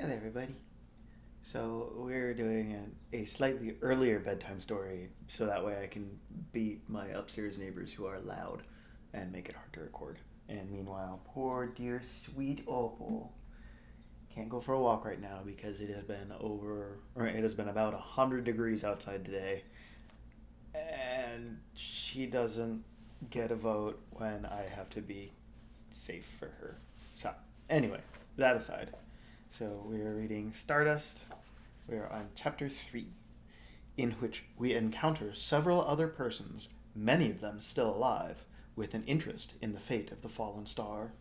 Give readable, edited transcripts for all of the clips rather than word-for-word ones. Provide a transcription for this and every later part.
Hey there, everybody. So, we're doing a slightly earlier bedtime story so that way I can beat my upstairs neighbors who are loud and make it hard to record. And meanwhile, poor dear sweet Opal can't go for a walk right now because it has been about 100 degrees outside today. And she doesn't get a vote when I have to be safe for her. So, anyway, that aside. So we are reading Stardust. We are on chapter 3, in which we encounter several other persons, many of them still alive, with an interest in the fate of the fallen star.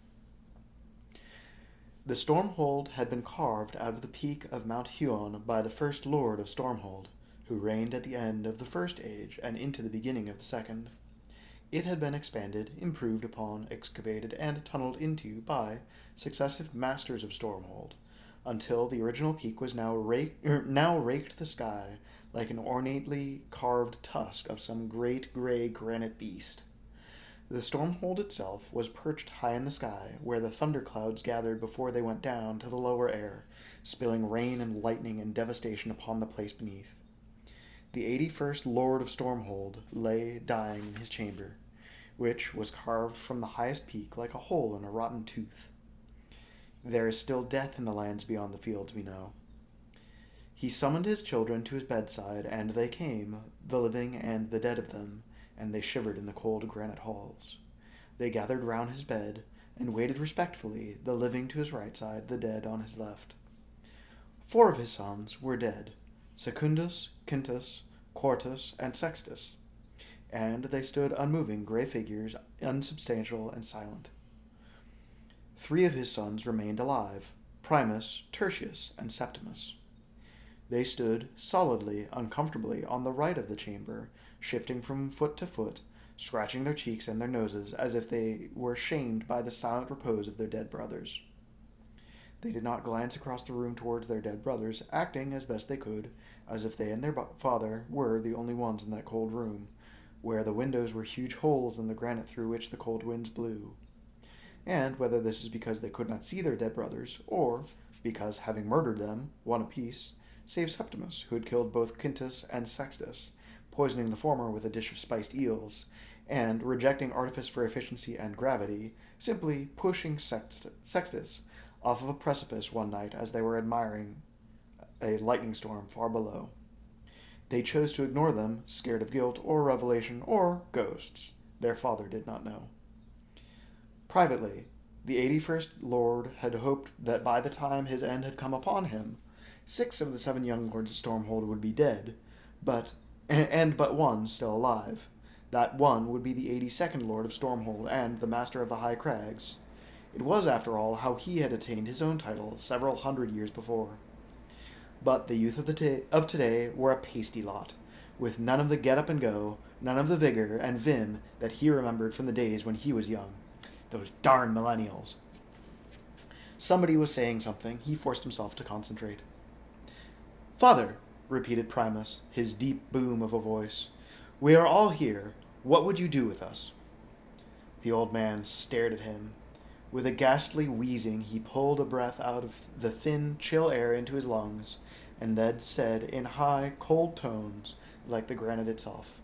The Stormhold had been carved out of the peak of Mount Huon by the first Lord of Stormhold, who reigned at the end of the First Age and into the beginning of the Second. It had been expanded, improved upon, excavated, and tunneled into by successive masters of Stormhold, until the original peak was now raked the sky like an ornately carved tusk of some great gray granite beast. The Stormhold itself was perched high in the sky, where the thunderclouds gathered before they went down to the lower air, spilling rain and lightning and devastation upon the place beneath. The 81st Lord of Stormhold lay dying in his chamber, which was carved from the highest peak like a hole in a rotten tooth. There is still death in the lands beyond the fields, we know. He summoned his children to his bedside, and they came, the living and the dead of them, and they shivered in the cold granite halls. They gathered round his bed, and waited respectfully, the living to his right side, the dead on his left. 4 of his sons were dead, Secundus, Quintus, Quartus, and Sextus, and they stood unmoving gray figures, unsubstantial and silent. 3 of his sons remained alive, Primus, Tertius, and Septimus. They stood solidly, uncomfortably, on the right of the chamber, shifting from foot to foot, scratching their cheeks and their noses as if they were shamed by the silent repose of their dead brothers. They did not glance across the room towards their dead brothers, acting as best they could, as if they and their father were the only ones in that cold room, where the windows were huge holes in the granite through which the cold winds blew. And whether this is because they could not see their dead brothers, or because, having murdered them, one apiece, save Septimus, who had killed both Quintus and Sextus, poisoning the former with a dish of spiced eels, and, rejecting artifice for efficiency and gravity, simply pushing Sextus off of a precipice one night as they were admiring a lightning storm far below. They chose to ignore them, scared of guilt or revelation or ghosts. Their father did not know. Privately, the 81st Lord had hoped that by the time his end had come upon him, 6 of the 7 young lords of Stormhold would be dead, but one still alive. That one would be the 82nd Lord of Stormhold and the Master of the High Crags. It was, after all, how he had attained his own title several hundred years before. But the youth of today were a pasty lot, with none of the get-up-and-go, none of the vigor and vim that he remembered from the days when he was young. Those darn millennials. Somebody was saying something. He forced himself to concentrate. "Father," repeated Primus, his deep boom of a voice, "we are all here. What would you do with us?" The old man stared at him. With a ghastly wheezing, he pulled a breath out of the thin, chill air into his lungs, and then said in high, cold tones, like the granite itself,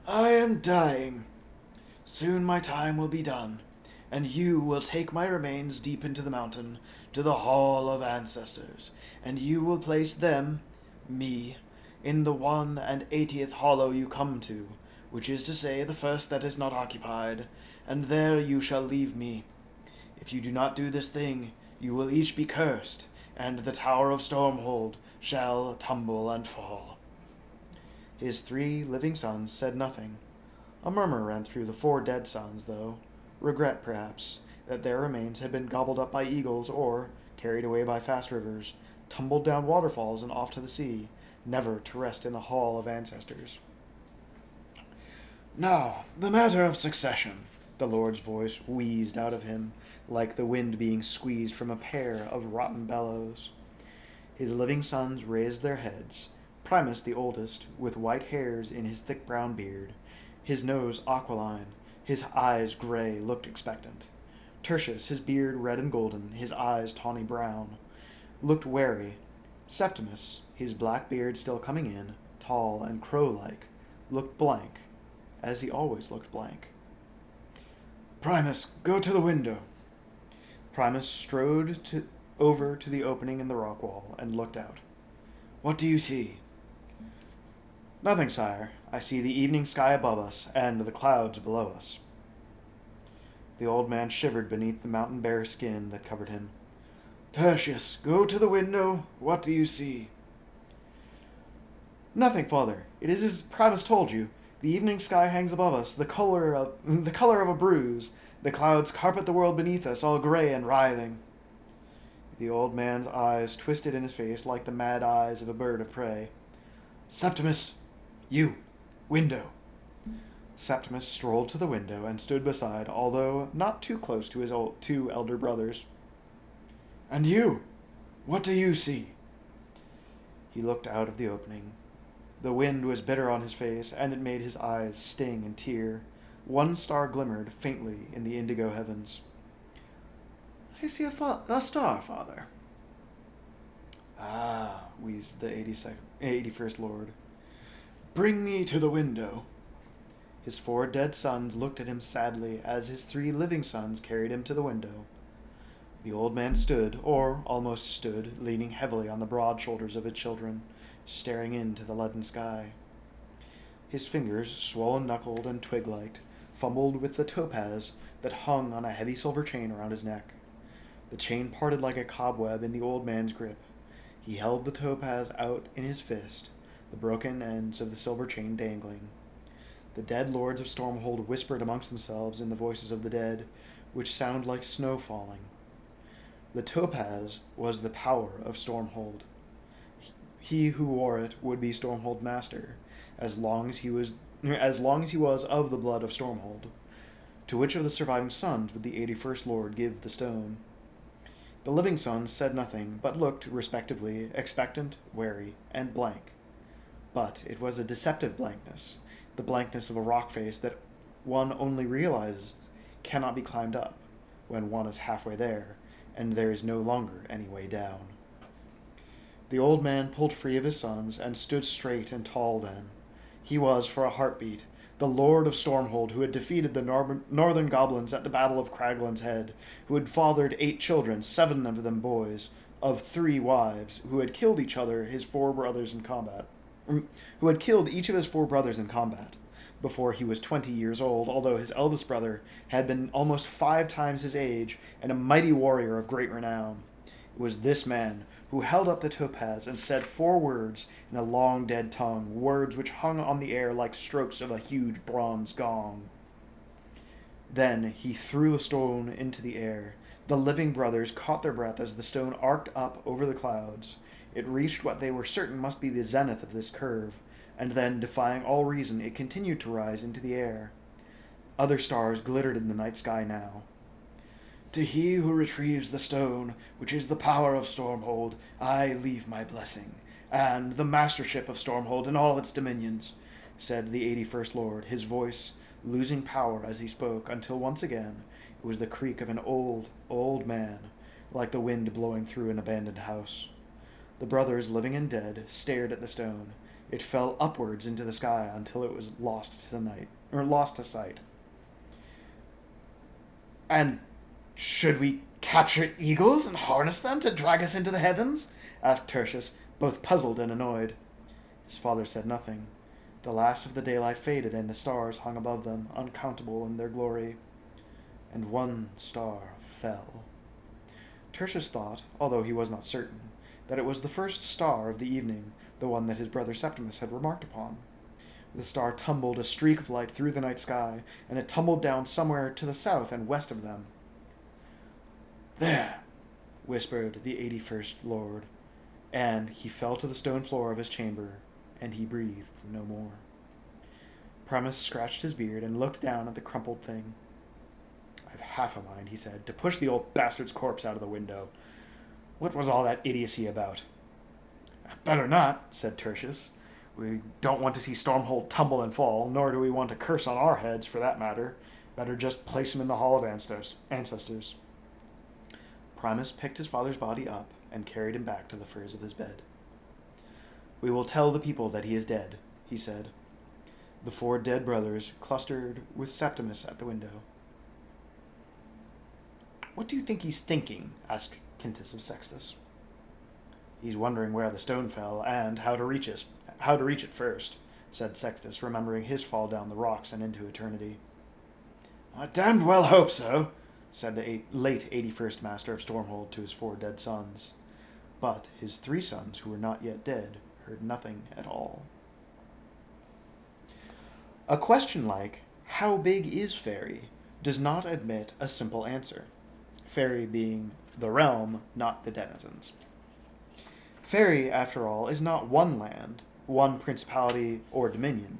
"I am dying. Soon my time will be done, and you will take my remains deep into the mountain, to the Hall of Ancestors, and you will place them, me, in the 180th hollow you come to, which is to say the first that is not occupied, and there you shall leave me. If you do not do this thing, you will each be cursed, and the Tower of Stormhold shall tumble and fall." His 3 living sons said nothing. A murmur ran through the 4 dead sons, though. Regret, perhaps, that their remains had been gobbled up by eagles or, carried away by fast rivers, tumbled down waterfalls and off to the sea, never to rest in the Hall of Ancestors. "Now, the matter of succession," the Lord's voice wheezed out of him, like the wind being squeezed from a pair of rotten bellows. His living sons raised their heads, Primus the oldest, with white hairs in his thick brown beard, his nose aquiline, his eyes gray, looked expectant. Tertius, his beard red and golden, his eyes tawny brown. looked wary. Septimus, his black beard still coming in, tall and crow-like, looked blank, as he always looked blank. "Primus, go to the window." Primus strode over to the opening in the rock wall and looked out. "What do you see?" "Nothing, sire. I see the evening sky above us and the clouds below us." The old man shivered beneath the mountain bear skin that covered him. "Tertius, go to the window. What do you see?" "Nothing, father. It is as Primus told you. The evening sky hangs above us, the color of a bruise. The clouds carpet the world beneath us, all gray and writhing." The old man's eyes twisted in his face like the mad eyes of a bird of prey. "Septimus, you, window." Septimus strolled to the window and stood beside, although not too close to his two elder brothers. "And you, what do you see?" He looked out of the opening. The wind was bitter on his face, and it made his eyes sting and tear. One star glimmered faintly in the indigo heavens. "I see a star, father." "Ah," wheezed the 81st Lord. "Bring me to the window." His 4 dead sons looked at him sadly as his 3 living sons carried him to the window. The old man stood, or almost stood, leaning heavily on the broad shoulders of his children, staring into the leaden sky. His fingers, swollen-knuckled and twig-liked, fumbled with the topaz that hung on a heavy silver chain around his neck. The chain parted like a cobweb in the old man's grip. He held the topaz out in his fist, the broken ends of the silver chain dangling. The dead lords of Stormhold whispered amongst themselves in the voices of the dead, which sound like snow falling. The topaz was the power of Stormhold. He who wore it would be Stormhold master, as long as he was of the blood of Stormhold. To which of the surviving sons would the 81st Lord give the stone? The living sons said nothing, but looked, respectively, expectant, wary, and blank. But it was a deceptive blankness, the blankness of a rock face that one only realizes cannot be climbed up when one is halfway there, and there is no longer any way down. The old man pulled free of his sons and stood straight and tall then. He was, for a heartbeat, the Lord of Stormhold who had defeated the northern goblins at the Battle of Craglan's Head, who had fathered 8 children, 7 of them boys, of 3 wives, who had killed each of his 4 brothers in combat, before he was 20 years old, although his eldest brother had been almost 5 times his age and a mighty warrior of great renown. It was this man who held up the topaz and said 4 words in a long dead tongue, words which hung on the air like strokes of a huge bronze gong. Then he threw the stone into the air. The living brothers caught their breath as the stone arced up over the clouds. It reached what they were certain must be the zenith of this curve, and then, defying all reason, it continued to rise into the air. Other stars glittered in the night sky now. "To he who retrieves the stone, which is the power of Stormhold, I leave my blessing, and the mastership of Stormhold and all its dominions," said the 81st Lord, his voice losing power as he spoke, until once again it was the creak of an old, old man, like the wind blowing through an abandoned house. The brothers, living and dead, stared at the stone. It fell upwards into the sky until it was lost to sight. "And should we capture eagles and harness them to drag us into the heavens?" asked Tertius, both puzzled and annoyed. His father said nothing. The last of the daylight faded, and the stars hung above them, uncountable in their glory. And one star fell. Tertius thought, although he was not certain, that it was the first star of the evening, the one that his brother Septimus had remarked upon. The star tumbled a streak of light through the night sky, and it tumbled down somewhere to the south and west of them. "There," whispered the 81st Lord, and he fell to the stone floor of his chamber, and he breathed no more. Primus scratched his beard and looked down at the crumpled thing. "I've half a mind," he said, "to push the old bastard's corpse out of the window. What was all that idiocy about?" "Better not," said Tertius. "We don't want to see Stormhold tumble and fall, nor do we want a curse on our heads, for that matter. Better just place him in the Hall of Ancestors." Primus picked his father's body up and carried him back to the furs of his bed. "We will tell the people that he is dead," he said. The 4 dead brothers clustered with Septimus at the window. "What do you think he's thinking?" asked Quintus of Sextus. "He's wondering where the stone fell and how to reach it first," said Sextus, remembering his fall down the rocks and into eternity. "I damned well hope so," said the late 81st Master of Stormhold to his 4 dead sons. But his 3 sons, who were not yet dead, heard nothing at all. A question like, "How big is Faerie?" does not admit a simple answer. Faerie being the realm, not the denizens. Faerie, after all, is not one land, one principality or dominion.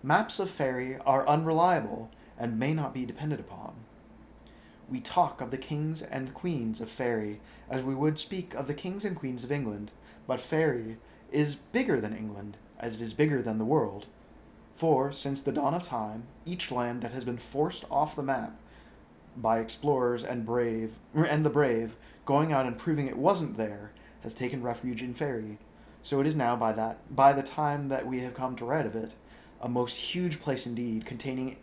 Maps of Faerie are unreliable and may not be depended upon. We talk of the kings and queens of Faerie as we would speak of the kings and queens of England, but Faerie is bigger than England, as it is bigger than the world. For, since the dawn of time, each land that has been forced off the map by explorers and the brave going out and proving it wasn't there has taken refuge in Faerie. So it is now, by the time that we have come to write of it, a most huge place indeed, containing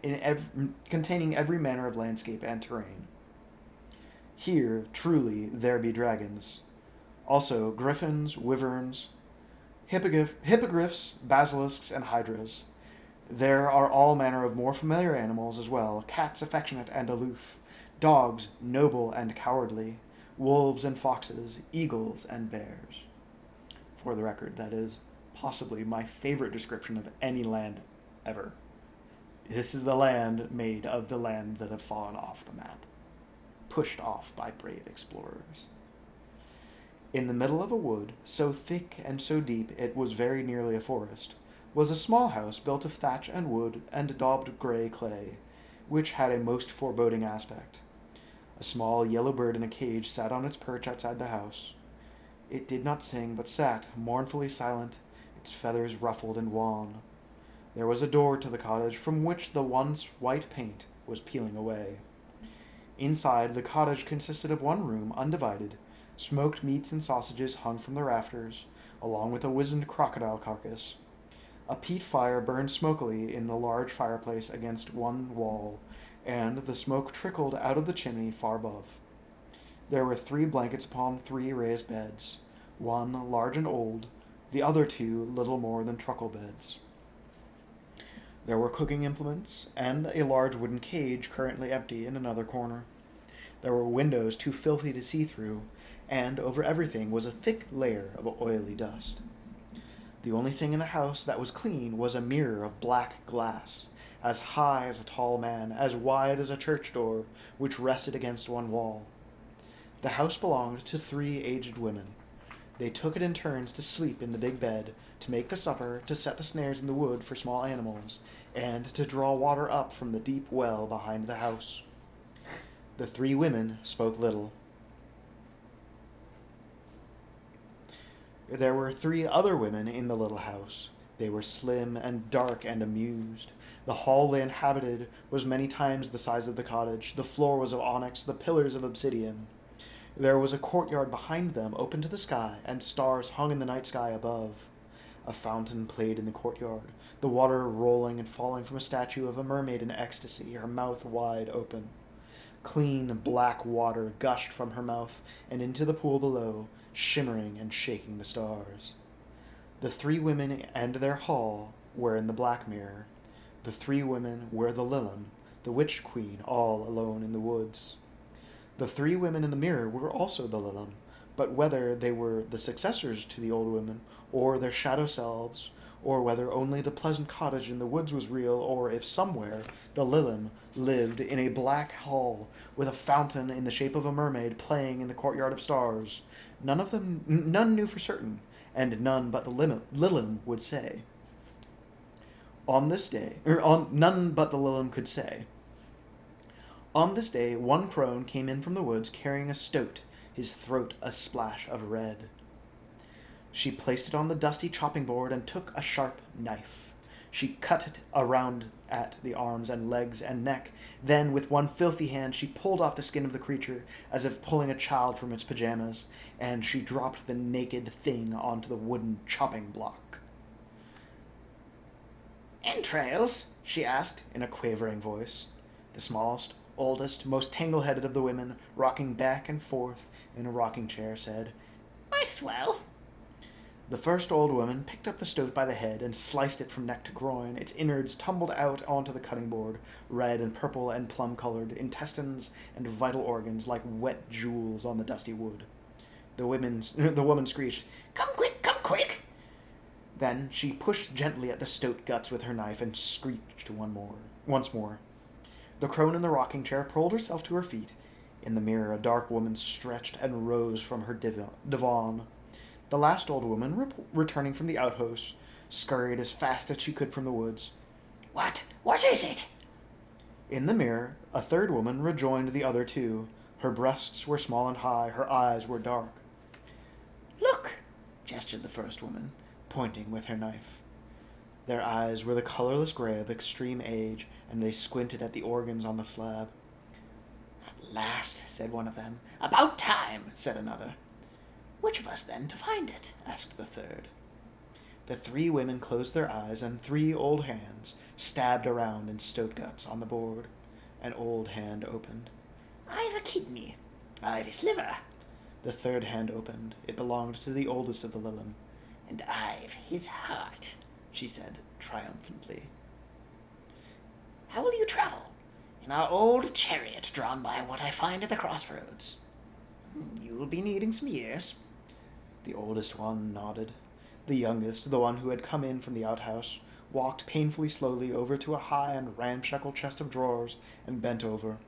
every manner of landscape and terrain. Here, truly, there be dragons. Also griffins, wyverns, hippogriffs, basilisks, and hydras. There are all manner of more familiar animals as well, cats affectionate and aloof, dogs noble and cowardly, wolves and foxes, eagles and bears. For the record, that is possibly my favorite description of any land ever. This is the land made of the lands that have fallen off the map, pushed off by brave explorers. In the middle of a wood, so thick and so deep it was very nearly a forest, was a small house built of thatch and wood and daubed grey clay, which had a most foreboding aspect. A small yellow bird in a cage sat on its perch outside the house. It did not sing, but sat, mournfully silent, its feathers ruffled and wan. There was a door to the cottage from which the once white paint was peeling away. Inside, the cottage consisted of one room, undivided. Smoked meats and sausages hung from the rafters, along with a wizened crocodile carcass. A peat fire burned smokily in the large fireplace against one wall, and the smoke trickled out of the chimney far above. There were 3 blankets upon 3 raised beds, one large and old, the other 2 little more than truckle beds. There were cooking implements, and a large wooden cage currently empty in another corner. There were windows too filthy to see through, and over everything was a thick layer of oily dust. The only thing in the house that was clean was a mirror of black glass, as high as a tall man, as wide as a church door, which rested against one wall. The house belonged to 3 aged women. They took it in turns to sleep in the big bed, to make the supper, to set the snares in the wood for small animals, and to draw water up from the deep well behind the house. The 3 women spoke little. There were 3 other women in the little house. They were slim and dark and amused. The hall they inhabited was many times the size of the cottage. The floor was of onyx, the pillars of obsidian. There was a courtyard behind them, open to the sky, and stars hung in the night sky above. A fountain played in the courtyard, the water rolling and falling from a statue of a mermaid in ecstasy, her mouth wide open. Clean, black water gushed from her mouth and into the pool below, shimmering and shaking the stars. The 3 women and their hall were in the black mirror. The 3 women were the Lilum, the witch queen, all alone in the woods. The 3 women in the mirror were also the Lilum, but whether they were the successors to the old women, or their shadow selves, or whether only the pleasant cottage in the woods was real, or if somewhere the Lilum lived in a black hall with a fountain in the shape of a mermaid playing in the courtyard of stars, none knew for certain, and none but the Lilum would say. None but the Lilum could say. On this day, one crone came in from the woods carrying a stoat, his throat a splash of red. She placed it on the dusty chopping board and took a sharp knife. She cut it around at the arms and legs and neck. Then, with one filthy hand, she pulled off the skin of the creature, as if pulling a child from its pajamas, and she dropped the naked thing onto the wooden chopping block. "Entrails?" she asked, in a quavering voice. The smallest, oldest, most tangle-headed of the women, rocking back and forth in a rocking chair, said, "Might as well." The first old woman picked up the stoat by the head and sliced it from neck to groin. Its innards tumbled out onto the cutting board, red and purple and plum-colored, intestines and vital organs like wet jewels on the dusty wood. The woman screeched, "Come quick, come quick!" Then she pushed gently at the stoat guts with her knife and screeched once more. The crone in the rocking chair pulled herself to her feet. In the mirror, a dark woman stretched and rose from her divan. The last old woman, returning from the outhouse, scurried as fast as she could from the woods. "What? What is it?" In the mirror, a third woman rejoined the other two. Her breasts were small and high, her eyes were dark. "Look," gestured the first woman, pointing with her knife. Their eyes were the colorless gray of extreme age, and they squinted at the organs on the slab. "At last," said one of them. "About time," said another. "Which of us, then, to find it?" asked the third. The three women closed their eyes, and three old hands stabbed around in stoat guts on the board. An old hand opened. "I've a kidney." "I've his liver." The third hand opened. It belonged to the oldest of the Lillim. "And I've his heart," she said triumphantly. "How will you travel?" "In our old chariot drawn by what I find at the crossroads." "You'll be needing some years." The oldest one nodded. The youngest, the one who had come in from the outhouse, walked painfully slowly over to a high and ramshackle chest of drawers and bent over.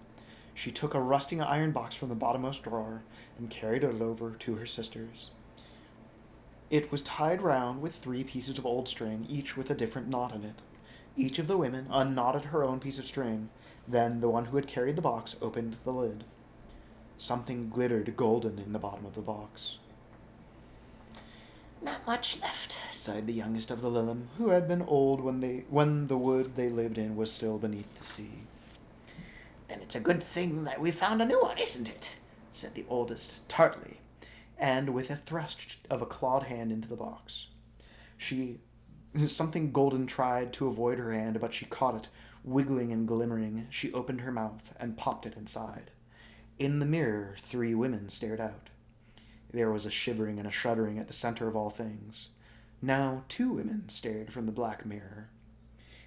She took a rusting iron box from the bottommost drawer and carried it over to her sisters. It was tied round with 3 pieces of old string, each with a different knot in it. Each of the women unknotted her own piece of string. Then the one who had carried the box opened the lid. Something glittered golden in the bottom of the box. "Not much left," sighed the youngest of the Lillim, who had been old when the wood they lived in was still beneath the sea. "Then it's a good thing that we found a new one, isn't it?" said the oldest tartly, and with a thrust of a clawed hand into the box. Something golden tried to avoid her hand, but she caught it, wiggling and glimmering. She opened her mouth and popped it inside. In the mirror, 3 women stared out. There was a shivering and a shuddering at the center of all things. Now 2 women stared from the black mirror.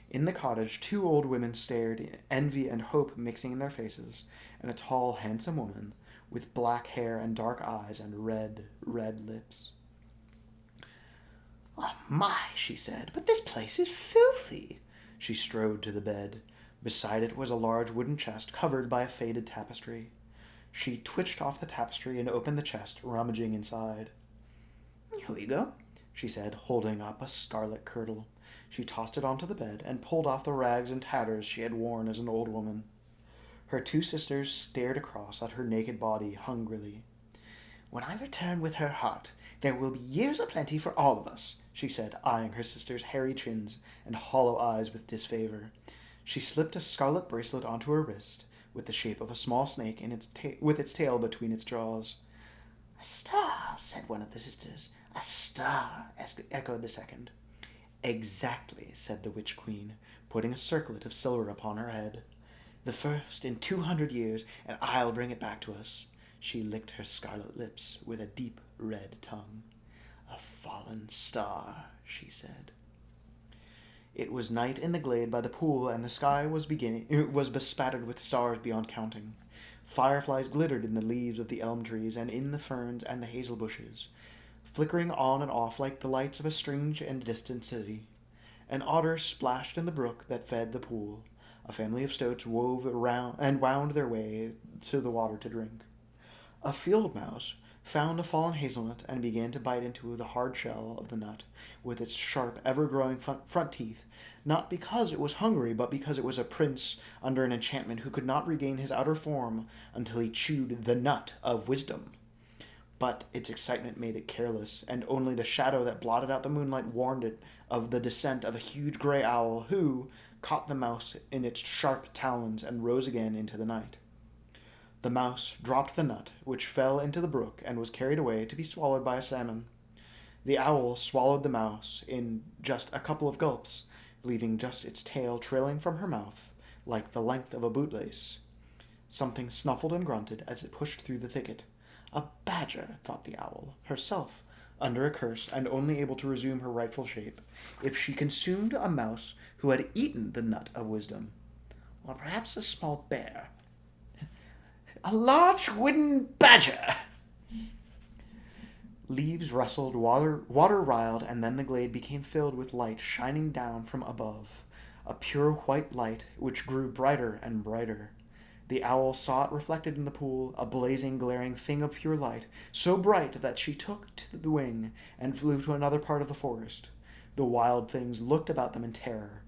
In the cottage, 2 old women stared, envy and hope mixing in their faces, and a tall, handsome woman with black hair and dark eyes and red, red lips. "Oh my," she said, "but this place is filthy." She strode to the bed. Beside it was a large wooden chest covered by a faded tapestry. She twitched off the tapestry and opened the chest, rummaging inside. "Here we go," she said, holding up a scarlet kirtle. She tossed it onto the bed and pulled off the rags and tatters she had worn as an old woman. Her 2 sisters stared across at her naked body hungrily. "When I return with her heart, there will be years aplenty for all of us," she said, eyeing her sisters' hairy chins and hollow eyes with disfavor. She slipped a scarlet bracelet onto her wrist, with the shape of a small snake with its tail between its jaws. "A star," said one of the sisters. "A star," echoed the second. "Exactly," said the witch queen, putting a circlet of silver upon her head. "The first in 200 years, and I'll bring it back to us." She licked her scarlet lips with a deep red tongue. "A fallen star," she said. It was night in the glade by the pool, and the sky was bespattered with stars beyond counting. Fireflies glittered in the leaves of the elm trees and in the ferns and the hazel bushes, flickering on and off like the lights of a strange and distant city. An otter splashed in the brook that fed the pool. A family of stoats wove around and wound their way to the water to drink. A field mouse found a fallen hazelnut and began to bite into the hard shell of the nut with its sharp, ever-growing front teeth, not because it was hungry, but because it was a prince under an enchantment who could not regain his outer form until he chewed the nut of wisdom. But its excitement made it careless, and only the shadow that blotted out the moonlight warned it of the descent of a huge gray owl who caught the mouse in its sharp talons and rose again into the night. The mouse dropped the nut, which fell into the brook and was carried away to be swallowed by a salmon. The owl swallowed the mouse in just a couple of gulps, leaving just its tail trailing from her mouth like the length of a bootlace. Something snuffled and grunted as it pushed through the thicket. A badger, thought the owl, herself under a curse and only able to resume her rightful shape if she consumed a mouse who had eaten the nut of wisdom. Or perhaps a small bear. A large wooden badger! Leaves rustled, water riled, and then the glade became filled with light shining down from above, a pure white light which grew brighter and brighter. The owl saw it reflected in the pool, a blazing, glaring thing of pure light, so bright that she took to the wing and flew to another part of the forest. The wild things looked about them in terror.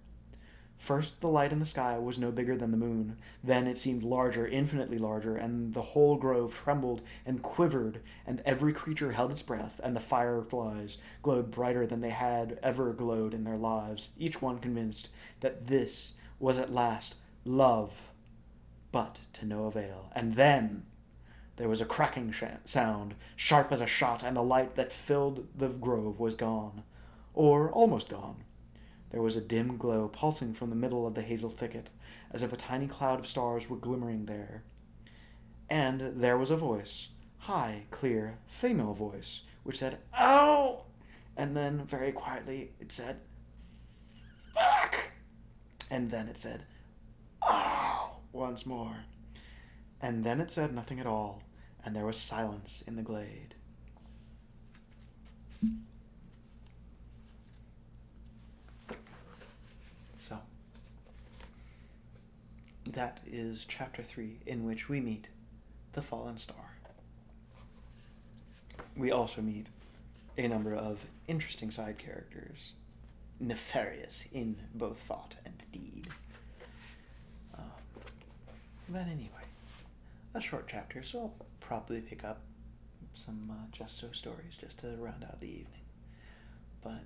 First, the light in the sky was no bigger than the moon. Then it seemed larger, infinitely larger, and the whole grove trembled and quivered, and every creature held its breath, and the fireflies glowed brighter than they had ever glowed in their lives, each one convinced that this was at last love, but to no avail. And then there was a cracking sound, sharp as a shot, and the light that filled the grove was gone, or almost gone. There was a dim glow pulsing from the middle of the hazel thicket, as if a tiny cloud of stars were glimmering there. And there was a voice, high, clear, female voice, which said, "Ow!" And then, very quietly, it said, "Fuck!" And then it said, "Oh!" once more. And then it said nothing at all, and there was silence in the glade. So, that is chapter 3, in which we meet the fallen star. We also meet a number of interesting side characters, nefarious in both thought and deed. But anyway, a short chapter, so I'll probably pick up some Just So stories just to round out the evening. But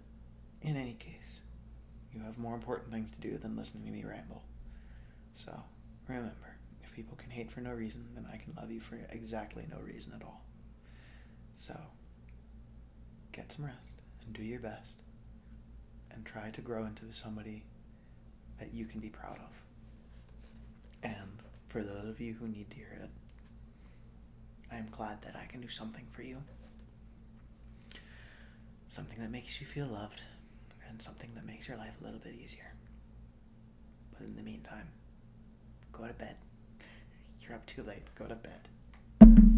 in any case, you have more important things to do than listening to me ramble. So remember, if people can hate for no reason, then I can love you for exactly no reason at all. So get some rest and do your best and try to grow into somebody that you can be proud of. And for those of you who need to hear it, I am glad that I can do something for you. Something that makes you feel loved, and something that makes your life a little bit easier. But in the meantime, go to bed. You're up too late. Go to bed.